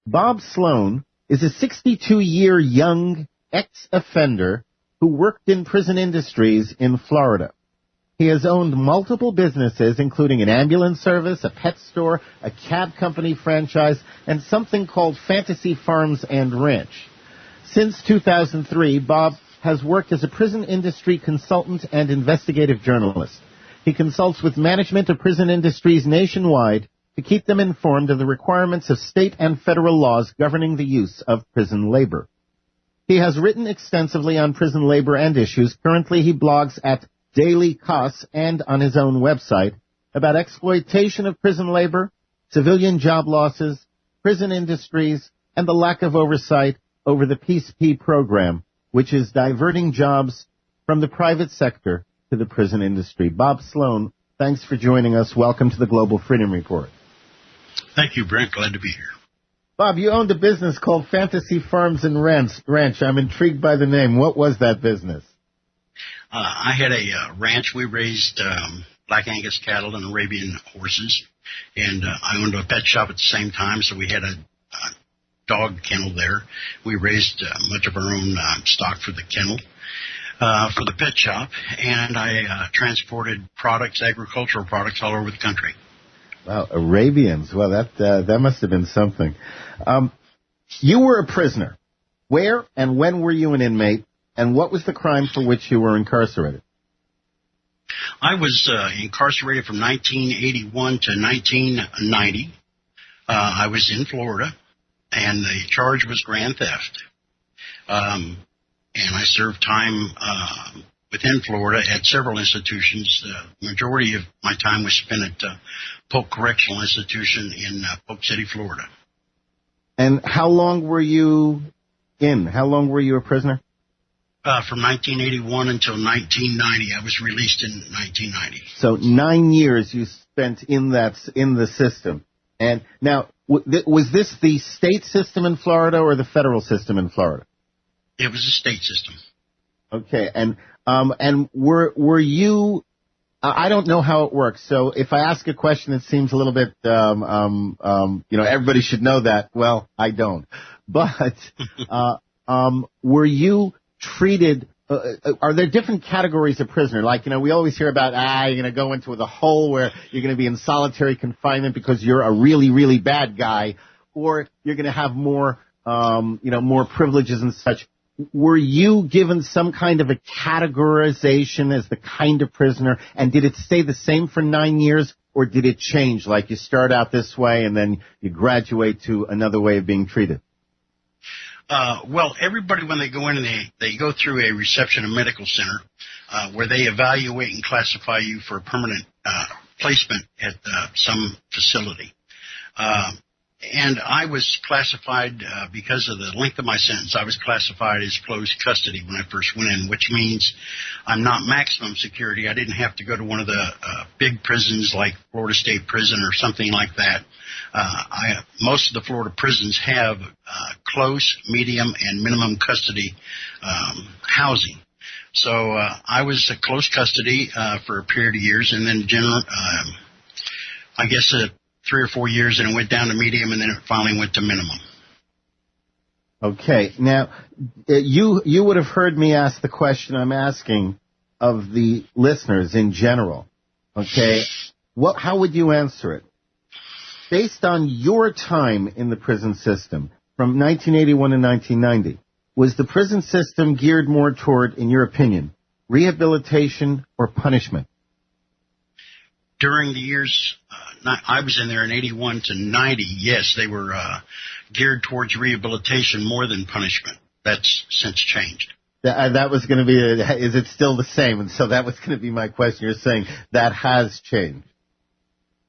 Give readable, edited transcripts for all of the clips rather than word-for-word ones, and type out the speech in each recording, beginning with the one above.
Bob Sloan is a 62-year young ex-offender who worked in prison industries in Florida. He has owned multiple businesses, including an ambulance service, a pet store, a cab company franchise, and something called Fantasy Farms and Ranch. Since 2003, Bob has worked as a prison industry consultant and investigative journalist. He consults with management of prison industries nationwide to keep them informed of the requirements of state and federal laws governing the use of prison labor. He has written extensively on prison labor and issues. Currently, he blogs at Daily Costs and on his own website about exploitation of prison labor, civilian job losses, prison industries, and the lack of oversight over the Peace P program, which is diverting jobs from the private sector to the prison industry. Bob Sloan, thanks for joining us. Welcome to the Global Freedom Report. Thank you, Brent. Glad to be here. Bob, you owned a business called Fantasy Farms and Ranch. I'm intrigued by the name. What was that business? I had a ranch. We raised Black Angus cattle and Arabian horses, and I owned a pet shop at the same time, so we had a dog kennel there. We raised much of our own stock for the kennel, for the pet shop, and I transported products, agricultural products, all over the country. Wow, Arabians. Well, that must have been something. You were a prisoner. Where and when were you an inmate, and what was the crime for which you were incarcerated? I was incarcerated from 1981 to 1990. I was in Florida, and the charge was grand theft. And I served time within Florida at several institutions. The majority of my time was spent at Polk Correctional Institution in Polk City, Florida. And how long were you in? How long were you a prisoner? From 1981 until 1990. I was released in 1990. So 9 years you spent in the system. And now, was this the state system in Florida or the federal system in Florida? It was a state system. Okay, and were you? I don't know how it works. So if I ask a question that seems a little bit, everybody should know that. Well, I don't. But were you treated? Are there different categories of prisoner? Like, we always hear about, you're going to go into the hole where you're going to be in solitary confinement because you're a really, really bad guy, or you're going to have more, more privileges and such. Were you given some kind of a categorization as the kind of prisoner, and did it stay the same for 9 years, or did it change? Like you start out this way and then you graduate to another way of being treated? Well, everybody, when they go in, they go through a reception and medical center where they evaluate and classify you for permanent placement at some facility. And I was classified, because of the length of my sentence, I was classified as closed custody when I first went in, which means I'm not maximum security. I didn't have to go to one of the big prisons like Florida State Prison or something like that. Most of the Florida prisons have close, medium, and minimum custody housing. So I was close custody for a period of years, and then 3 or 4 years, and it went down to medium, and then it finally went to minimum. Okay. Now, you would have heard me ask the question I'm asking of the listeners in general. Okay. How would you answer it? Based on your time in the prison system from 1981 to 1990, was the prison system geared more toward, in your opinion, rehabilitation or punishment? During the years I was in there in 81 to 90, yes, they were geared towards rehabilitation more than punishment. That's since changed. That was going to be, is it still the same? And so that was going to be my question. You're saying that has changed.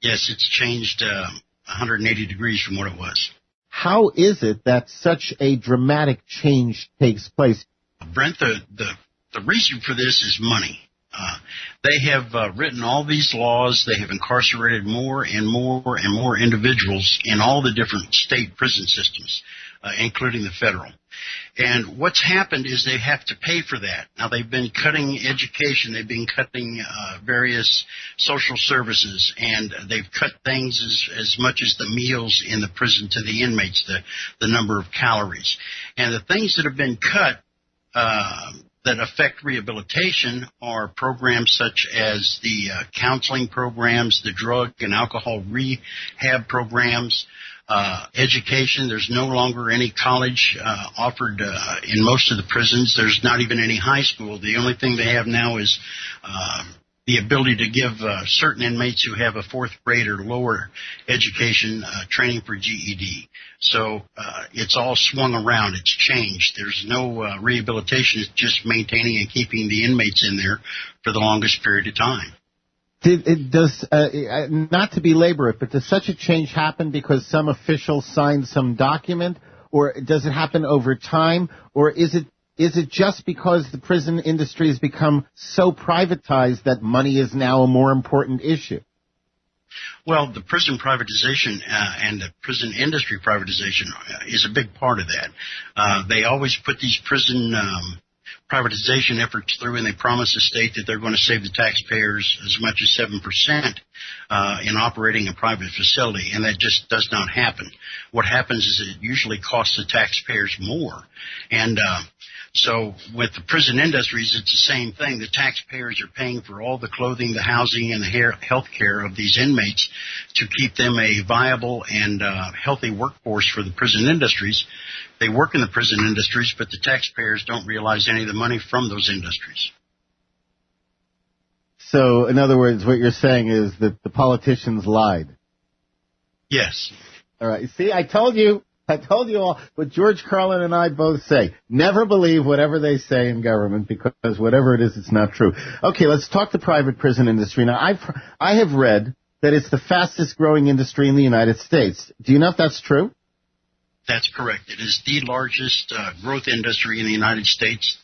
Yes, it's changed 180 degrees from what it was. How is it that such a dramatic change takes place? Brent, the reason for this is money. They have written all these laws. They have incarcerated more and more and more individuals in all the different state prison systems, including the federal. And what's happened is they have to pay for that. Now, they've been cutting education. They've been cutting various social services, and they've cut things as much as the meals in the prison to the inmates, the number of calories. And the things that have been cut that affect rehabilitation are programs such as the counseling programs, the drug and alcohol rehab programs, education. There's no longer any college offered in most of the prisons. There's not even any high school. The only thing they have now is the ability to give certain inmates who have a fourth grade or lower education training for GED. So it's all swung around. It's changed. There's no rehabilitation. It's just maintaining and keeping the inmates in there for the longest period of time. Not to belabor it, but does such a change happen because some official signed some document, or does it happen over time, or is it just because the prison industry has become so privatized that money is now a more important issue? Well, the prison privatization and the prison industry privatization is a big part of that. They always put these prison privatization efforts through, and they promise the state that they're going to save the taxpayers as much as 7% in operating a private facility, and that just does not happen. What happens is it usually costs the taxpayers more. And so with the prison industries, it's the same thing. The taxpayers are paying for all the clothing, the housing, and the health care of these inmates to keep them a viable and healthy workforce for the prison industries. They work in the prison industries, but the taxpayers don't realize any of the money from those industries. So, in other words, what you're saying is that the politicians lied. Yes. All right. See, I told you all what George Carlin and I both say. Never believe whatever they say in government, because whatever it is, it's not true. Okay, let's talk the private prison industry. Now, I have read that it's the fastest growing industry in the United States. Do you know if that's true? That's correct. It is the largest growth industry in the United States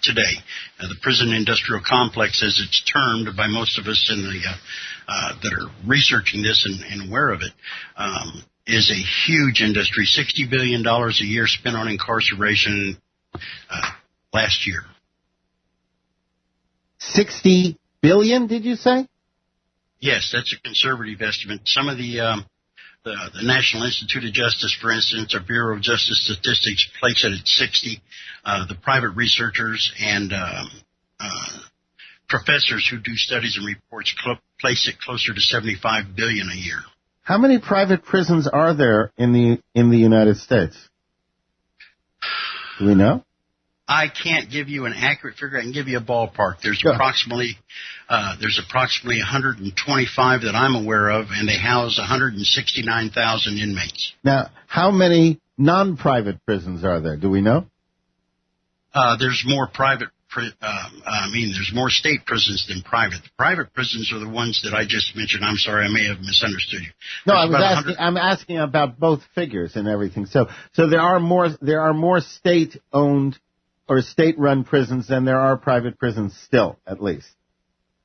today. The prison industrial complex, as it's termed by most of us in the that are researching this and aware of it, is a huge industry. $60 billion a year spent on incarceration last year. 60 billion, did you say? Yes, that's a conservative estimate. Some of the National Institute of Justice, for instance, or Bureau of Justice Statistics, place it at 60. The private researchers and professors who do studies and reports place it closer to 75 billion a year. How many private prisons are there in the United States? Do we know? I can't give you an accurate figure. I can give you a ballpark. There's approximately 125 that I'm aware of, and they house 169,000 inmates. Now, how many non-private prisons are there? Do we know? There's more there's more state prisons than private. The private prisons are the ones that I just mentioned. I'm sorry, I may have misunderstood you. No, I'm asking about both figures and everything. So there are more state-owned or state-run prisons than there are private prisons still, at least.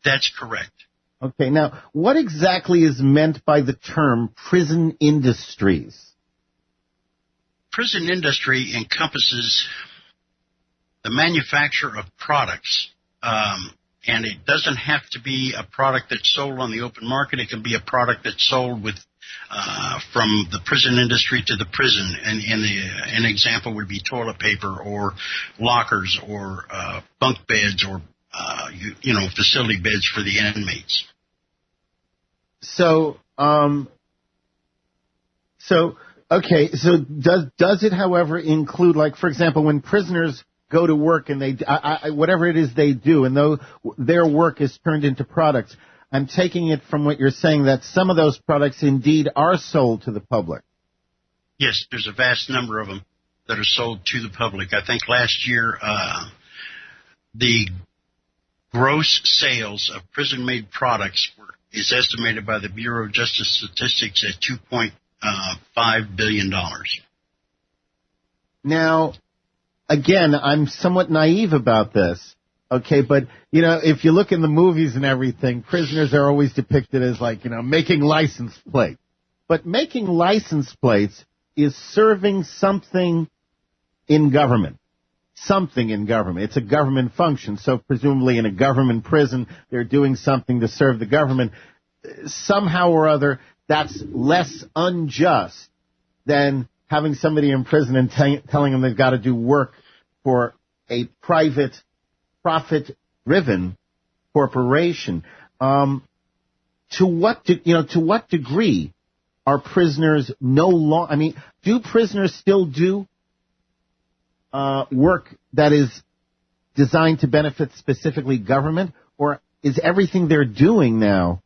That's correct. Okay, now, what exactly is meant by the term prison industries? Prison industry encompasses the manufacture of products, and it doesn't have to be a product that's sold on the open market. It can be a product that's sold with from the prison industry to the prison, and an example would be toilet paper or lockers or bunk beds or facility beds for the inmates. So does it, however, include, like, for example, when prisoners go to work and they whatever it is they do, and though their work is turned into products, I'm taking it from what you're saying that some of those products indeed are sold to the public. Yes, there's a vast number of them that are sold to the public. I think last year the gross sales of prison-made products is estimated by the Bureau of Justice Statistics at $2.5 billion. Now, again, I'm somewhat naive about this. Okay, but, if you look in the movies and everything, prisoners are always depicted as, making license plates. But making license plates is serving something in government. Something in government. It's a government function, so presumably in a government prison, they're doing something to serve the government. Somehow or other, that's less unjust than having somebody in prison and telling them they've got to do work for a private, profit-driven corporation. To what degree are prisoners no longer? I mean, do prisoners still do work that is designed to benefit specifically government, or is everything they're doing now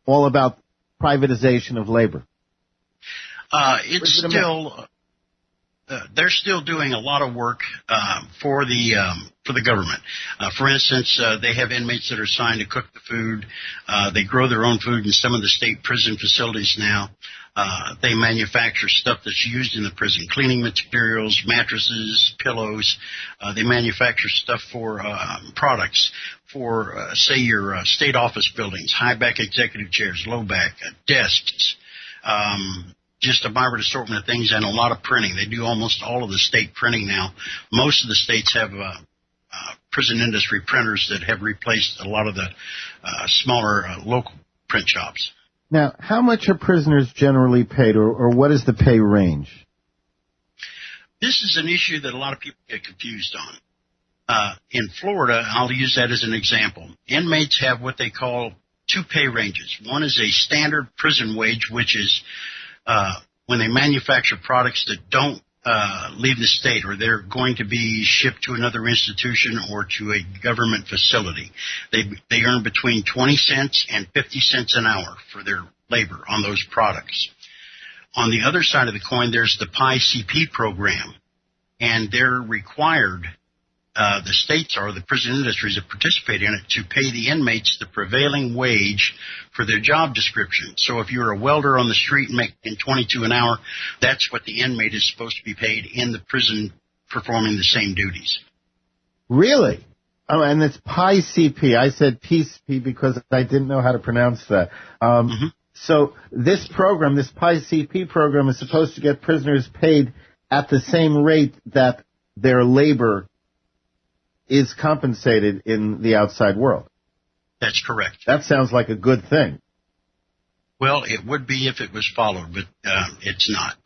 all about privatization of labor? It's still they're still doing a lot of work for the government. For instance, they have inmates that are assigned to cook the food. They grow their own food in some of the state prison facilities now. They manufacture stuff that's used in the prison, cleaning materials, mattresses, pillows. They manufacture stuff for products for, say, your state office buildings, high-back executive chairs, low-back, desks, just a vibrant assortment of things, and a lot of printing. They do almost all of the state printing now. Most of the states have prison industry printers that have replaced a lot of the smaller local print shops. Now, how much are prisoners generally paid, or what is the pay range? This is an issue that a lot of people get confused on. In Florida, I'll use that as an example. Inmates have what they call two pay ranges. One is a standard prison wage, which is when they manufacture products that don't leave the state, or they're going to be shipped to another institution or to a government facility. They earn between 20 cents and 50 cents an hour for their labor on those products. On the other side of the coin, there's the PI-CP program, and they're required, the states or the prison industries that participate in it, to pay the inmates the prevailing wage for their job description. So if you're a welder on the street and making $22 an hour, that's what the inmate is supposed to be paid in the prison performing the same duties. Really? Oh, and it's PI-CP. I said PCP because I didn't know how to pronounce that. So this program, this PI-CP program, is supposed to get prisoners paid at the same rate that their labor is compensated in the outside world. That's correct. That sounds like a good thing. Well, it would be if it was followed, but it's not.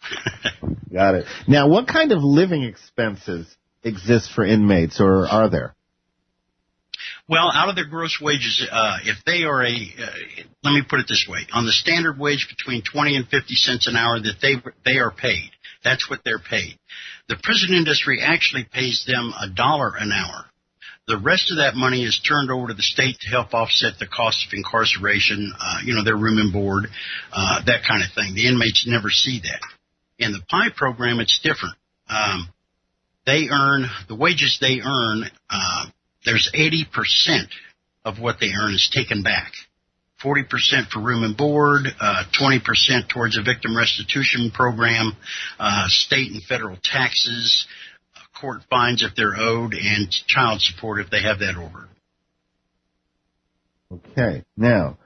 Got it. Now, what kind of living expenses exist for inmates, or are there? Well, out of their gross wages, if they are let me put it this way, on the standard wage between 20 and 50 cents an hour that they are paid, that's what they're paid. The prison industry actually pays them $1 an hour. The rest of that money is turned over to the state to help offset the cost of incarceration, their room and board, that kind of thing. The inmates never see that. In the PI program, it's different. The wages they earn, there's 80% of what they earn is taken back. 40% for room and board, 20% towards a victim restitution program, state and federal taxes, court fines if they're owed, and child support if they have that ordered. Okay. Now,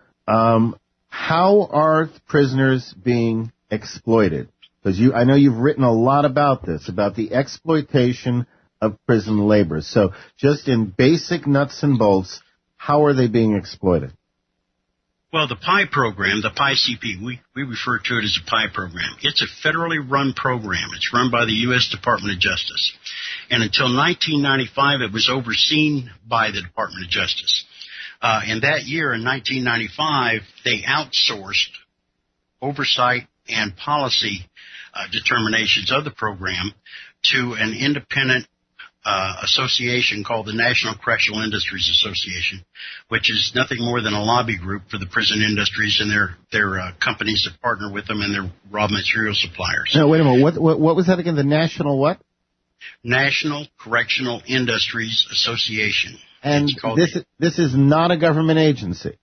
how are prisoners being exploited? Because I know you've written a lot about this, about the exploitation of prison labor. So just in basic nuts and bolts, how are they being exploited? Well, the PI program, the PI-CP, we refer to it as a PI program. It's a federally run program. It's run by the U.S. Department of Justice. And until 1995, it was overseen by the Department of Justice. In that year, in 1995, they outsourced oversight and policy determinations of the program to an independent association called the National Correctional Industries Association, which is nothing more than a lobby group for the prison industries and their companies that partner with them and their raw material suppliers. No, wait a minute. What was that again? The National what? National Correctional Industries Association. And this is not a government agency?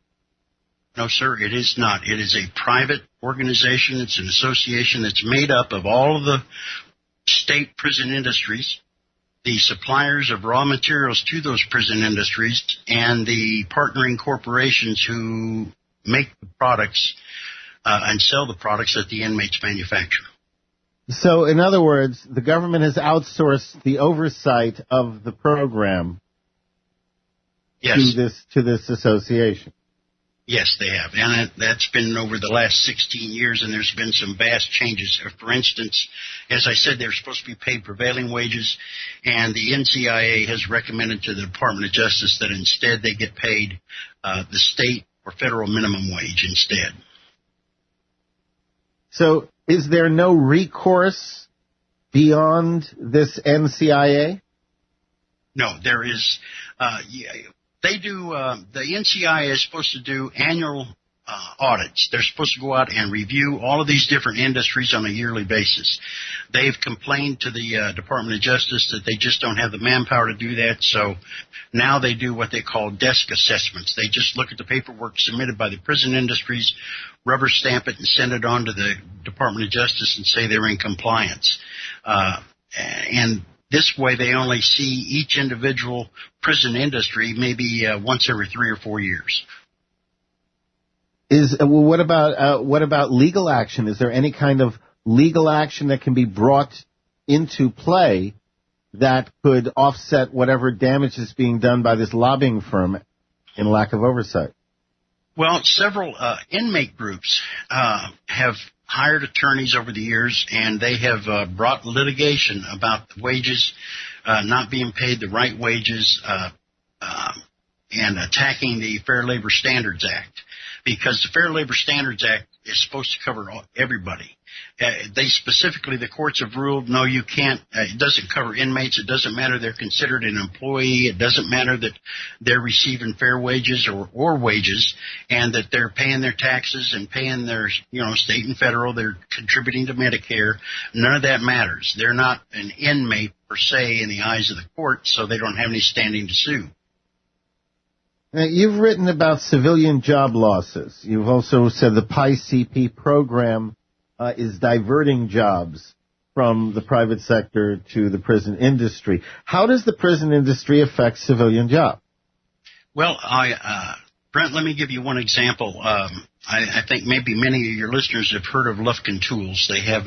No, sir, it is not. It is a private organization. It's an association that's made up of all of the state prison industries, the suppliers of raw materials to those prison industries, and the partnering corporations who make the products and sell the products that the inmates manufacture. So, in other words, the government has outsourced the oversight of the program Yes. to this association. Yes, they have. And that's been over the last 16 years, and there's been some vast changes. For instance, as I said, they're supposed to be paid prevailing wages, and the NCIA has recommended to the Department of Justice that instead they get paid the state or federal minimum wage instead. So is there no recourse beyond this NCIA? No, there is. They do. The NCIA is supposed to do annual audits. They're supposed to go out and review all of these different industries on a yearly basis. They've complained to the Department of Justice that they just don't have the manpower to do that, so now they do what they call desk assessments. They just look at the paperwork submitted by the prison industries, rubber stamp it, and send it on to the Department of Justice and say they're in compliance. And this way they only see each individual prison industry maybe once every 3 or 4 years. What about legal action? Is there any kind of legal action that can be brought into play that could offset whatever damage is being done by this lobbying firm in lack of oversight? Well, several inmate groups have hired attorneys over the years, and they have brought litigation about the wages not being paid the right wages and attacking the Fair Labor Standards Act, because the Fair Labor Standards Act is supposed to cover everybody. They specifically, the courts have ruled, no, you can't. It doesn't cover inmates. It doesn't matter they're considered an employee. It doesn't matter that they're receiving fair wages or wages, and that they're paying their taxes and paying their, state and federal. They're contributing to Medicare. None of that matters. They're not an inmate per se in the eyes of the court, so they don't have any standing to sue. Now, you've written about civilian job losses. You've also said the PI-CP program is diverting jobs from the private sector to the prison industry. How does the prison industry affect civilian jobs? Well, Brent, let me give you one example. I think maybe many of your listeners have heard of Lufkin Tools. They have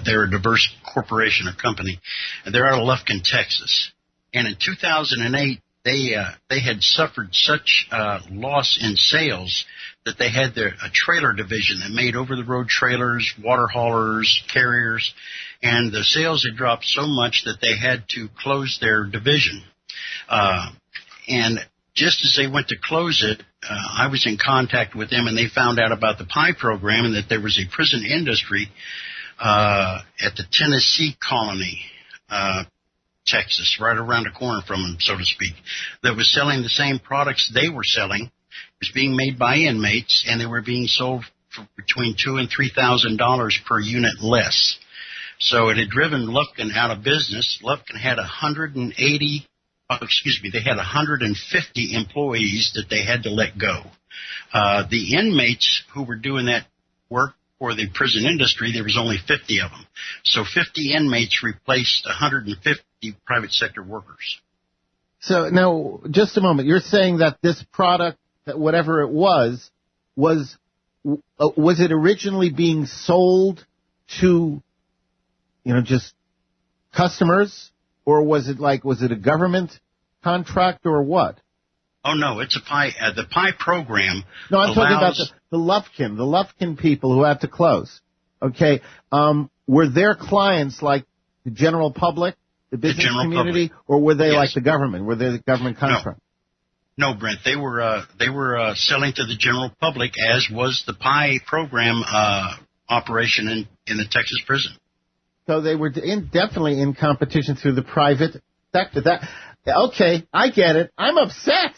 they're a diverse corporation or company, and they're out of Lufkin, Texas. And in 2008, they had suffered such loss in sales that they had a trailer division that made over-the-road trailers, water haulers, carriers, and the sales had dropped so much that they had to close their division. And just as they went to close it, I was in contact with them, and they found out about the PI program and that there was a prison industry at the Tennessee colony, Texas, right around the corner from them, so to speak, that was selling the same products they were selling. It was being made by inmates, and they were being sold for between $2,000 and $3,000 per unit less. So it had driven Lufkin out of business. Lufkin had 150 employees that they had to let go. The inmates who were doing that work for the prison industry, there was only 50 of them. So 50 inmates replaced 150 private sector workers. So now, just a moment. You're saying that this product, that whatever it was it originally being sold to, just customers, or was it a government contract or what? Oh no, it's a PI. The PI program. No, I'm talking about the Lufkin people who had to close. Okay, were their clients like the general public, the business community, or were they like the government? Were they the government contract? No, Brent. They were selling to the general public, as was the PI program operation in the Texas prison. So they were definitely in competition through the private sector. Okay, I get it. I'm upset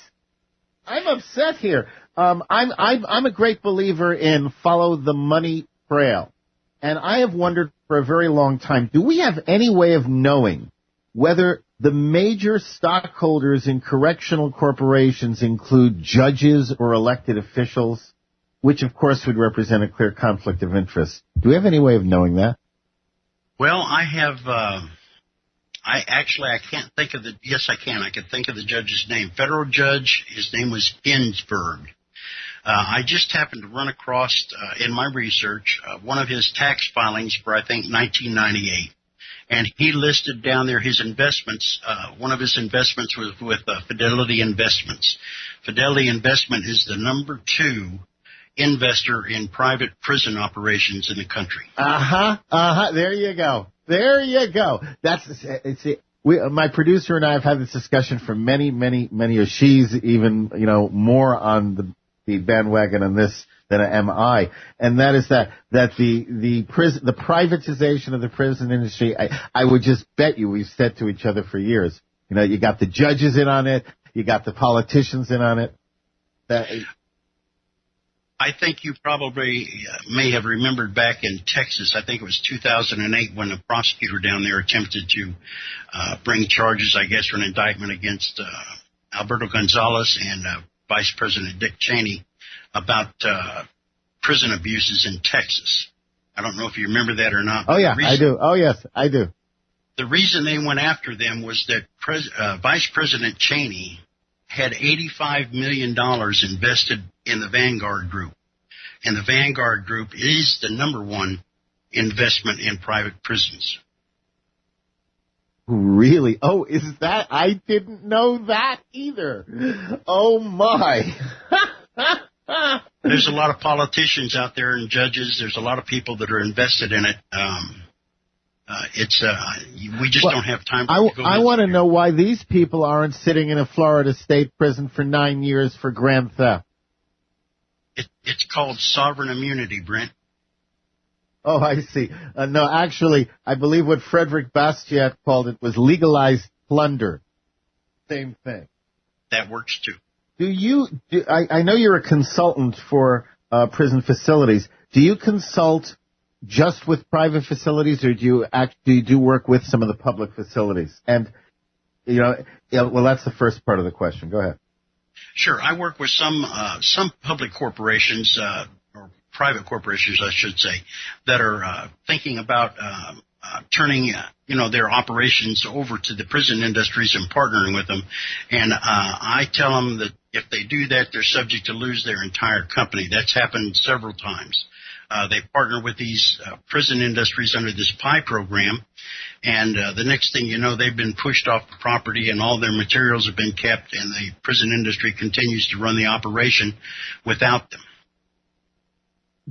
here. I'm a great believer in follow the money trail, and I have wondered for a very long time, do we have any way of knowing whether the major stockholders in correctional corporations include judges or elected officials, which of course would represent a clear conflict of interest? Do we have any way of knowing that? Well, I have. I can't think of yes, I can. I can think of the judge's name. Federal judge, his name was Ginsburg. I just happened to run across, in my research, one of his tax filings for, I think, 1998. And he listed down there his investments. One of his investments was with Fidelity Investments. Fidelity Investment is the number 2 investor in private prison operations in the country. There you go. There you go. My producer and I have had this discussion for many, many, many years. She's even, more on the bandwagon on this than am I, and that is that the privatization of the prison industry. I would just bet you we've said to each other for years. You got the judges in on it, you got the politicians in on it. I think you probably may have remembered back in Texas. I think it was 2008 when the prosecutor down there attempted to bring charges, I guess, for an indictment against Alberto Gonzalez and Vice President Dick Cheney about prison abuses in Texas. I don't know if you remember that or not. Oh, yeah, I do. Oh, yes, I do. The reason they went after them was that Vice President Cheney had $85 million invested in the Vanguard Group. And the Vanguard Group is the number 1 investment in private prisons. Really? Oh, is that? I didn't know that either. Oh, my. There's a lot of politicians out there and judges. There's a lot of people that are invested in it. We just don't have time. I want to know why these people aren't sitting in a Florida state prison for 9 years for grand theft. It's called sovereign immunity, Brent. Oh, I see. No, actually, I believe what Frederick Bastiat called it was legalized plunder. Same thing. That works too. I know you're a consultant for prison facilities. Do you consult just with private facilities, or do you actually do work with some of the public facilities? And, well, that's the first part of the question. Go ahead. Sure. I work with some public corporations, or private corporations, I should say, that are thinking about turning their operations over to the prison industries and partnering with them. And I tell them that if they do that, they're subject to lose their entire company. That's happened several times. They partner with these prison industries under this PI program, and the next thing you know, they've been pushed off the property and all their materials have been kept, and the prison industry continues to run the operation without them.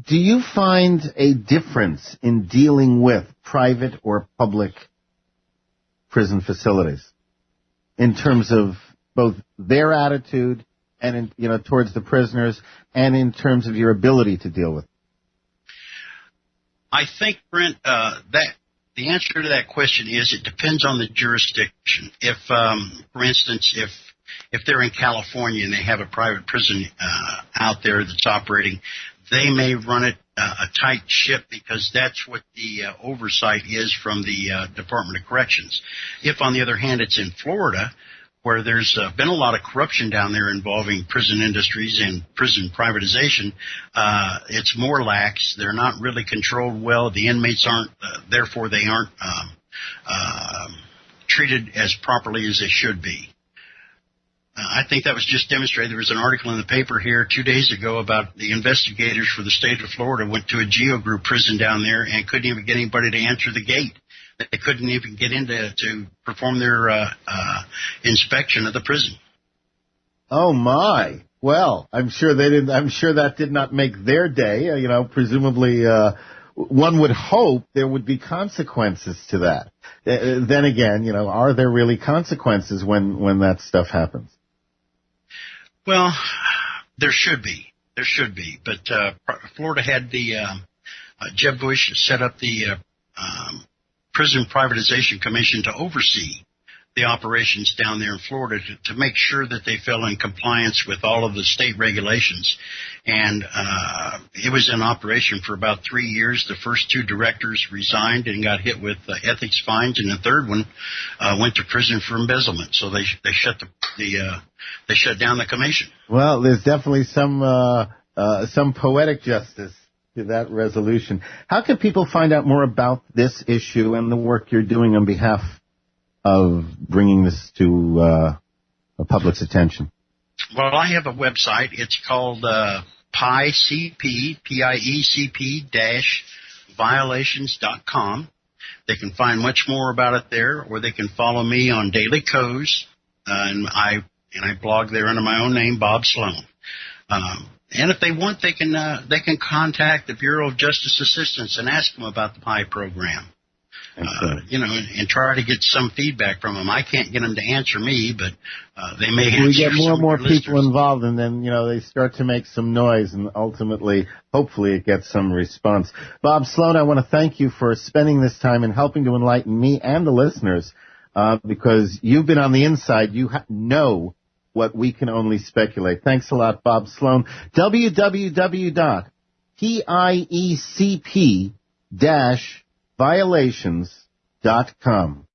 Do you find a difference in dealing with private or public prison facilities in terms of both their attitude and towards the prisoners, and in terms of your ability to deal with them? I think, Brent, that the answer to that question is it depends on the jurisdiction. If, for instance, if they're in California and they have a private prison out there that's operating, they may run it a tight ship because that's what the oversight is from the Department of Corrections. If, on the other hand, it's in Florida, where there's been a lot of corruption down there involving prison industries and prison privatization, it's more lax. They're not really controlled well. The inmates aren't, therefore they aren't treated as properly as they should be. I think that was just demonstrated. There was an article in the paper here 2 days ago about the investigators for the state of Florida went to a GEO Group prison down there and couldn't even get anybody to answer the gate. They couldn't even get in to perform their inspection of the prison. Oh my! Well, I'm sure they didn't. I'm sure that did not make their day. Presumably, one would hope there would be consequences to that. Then again, are there really consequences when that stuff happens? Well, there should be. There should be. But Florida had Jeb Bush set up the Prison Privatization Commission to oversee the operations down there in Florida to make sure that they fell in compliance with all of the state regulations. And it was in operation for about 3 years. The first 2 directors resigned and got hit with ethics fines, and the third one went to prison for embezzlement. So they shut they shut down the commission. Well, there's definitely some poetic justice to that resolution. How can people find out more about this issue and the work you're doing on behalf of bringing this to the public's attention? Well, I have a website. It's called PIECP-violations.com. They can find much more about it there, or they can follow me on Daily Co's, and I blog there under my own name, Bob Sloan. And if they want, they can contact the Bureau of Justice Assistance and ask them about the PI program. And try to get some feedback from them. I can't get them to answer me, but they may answer. We get more and more people listeners involved, and then, they start to make some noise, and ultimately, hopefully, it gets some response. Bob Sloan, I want to thank you for spending this time and helping to enlighten me and the listeners, because you've been on the inside. You know what we can only speculate. Thanks a lot, Bob Sloan. www.piecp-violations.com.